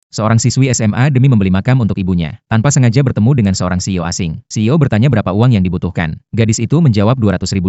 Seorang siswi SMA demi membeli makam untuk ibunya, tanpa sengaja bertemu dengan seorang CEO asing. CEO bertanya berapa uang yang dibutuhkan. Gadis itu menjawab $200.000.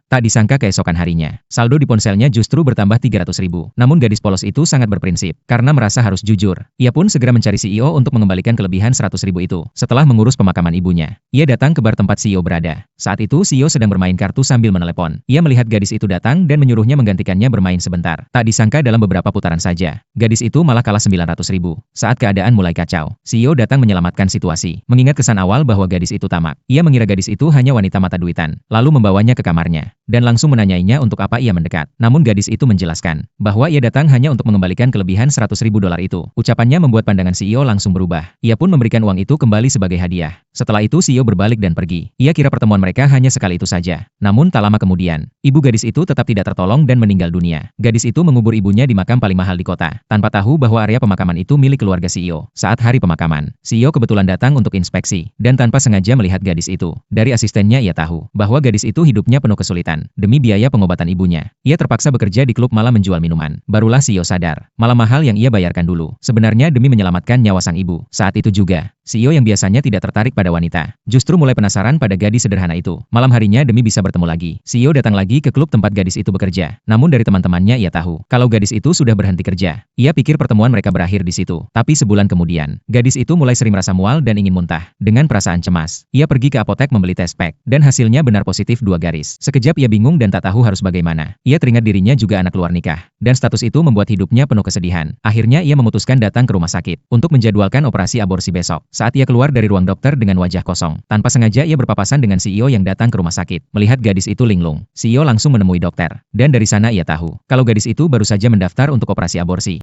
Tak disangka keesokan harinya, saldo di ponselnya justru bertambah $300.000. Namun gadis polos itu sangat berprinsip, karena merasa harus jujur. Ia pun segera mencari CEO untuk mengembalikan kelebihan $100.000 itu. Setelah mengurus pemakaman ibunya, ia datang ke bar tempat CEO berada. Saat itu CEO sedang bermain kartu sambil menelepon. Ia melihat gadis itu datang dan menyuruhnya menggantikannya bermain sebentar. Tak disangka dalam beberapa putaran saja, gadis itu malah kalah $900.000. Saat keadaan mulai kacau, CEO datang menyelamatkan situasi. Mengingat kesan awal bahwa gadis itu tamak, ia mengira gadis itu hanya wanita mata duitan, lalu membawanya ke kamarnya, dan langsung menanyainya untuk apa ia mendekat. Namun gadis itu menjelaskan, bahwa ia datang hanya untuk mengembalikan kelebihan $100.000 itu. Ucapannya membuat pandangan CEO langsung berubah. Ia pun memberikan uang itu kembali sebagai hadiah. Setelah itu CEO berbalik dan pergi. Ia kira pertemuan mereka hanya sekali itu saja. Namun tak lama kemudian, ibu gadis itu tetap tidak tertolong dan meninggal dunia. Gadis itu mengubur ibunya di makam paling mahal di kota, tanpa tahu bahwa area pemakaman itu milik keluarga CEO. Saat hari pemakaman, CEO kebetulan datang untuk inspeksi, dan tanpa sengaja melihat gadis itu. Dari asistennya ia tahu, bahwa gadis itu hidupnya penuh kesulitan. Demi biaya pengobatan ibunya, ia terpaksa bekerja di klub malam menjual minuman. Barulah CEO sadar, malah mahal yang ia bayarkan dulu. Sebenarnya demi menyelamatkan nyawa sang ibu. Saat itu juga, CEO yang biasanya tidak tertarik pada wanita, justru mulai penasaran pada gadis sederhana itu. Malam harinya demi bisa bertemu lagi, CEO datang lagi ke klub tempat gadis itu bekerja. Namun dari teman-temannya ia tahu, kalau gadis itu sudah berhenti kerja. Ia pikir pertemuan mereka berakhir di situ. Tapi sebulan kemudian, gadis itu mulai sering merasa mual dan ingin muntah. Dengan perasaan cemas, ia pergi ke apotek membeli tes pack, dan hasilnya benar positif 2 garis. Sekejap ia bingung dan tak tahu harus bagaimana. Ia teringat dirinya juga anak luar nikah, dan status itu membuat hidupnya penuh kesedihan. Akhirnya ia memutuskan datang ke rumah sakit, untuk menjadwalkan operasi aborsi besok. Saat ia keluar dari ruang dokter dengan wajah kosong, tanpa sengaja ia berpapasan dengan CEO yang datang ke rumah sakit. Melihat gadis itu linglung, CEO langsung menemui dokter, dan dari sana ia tahu, kalau gadis itu baru saja mendaftar untuk operasi aborsi.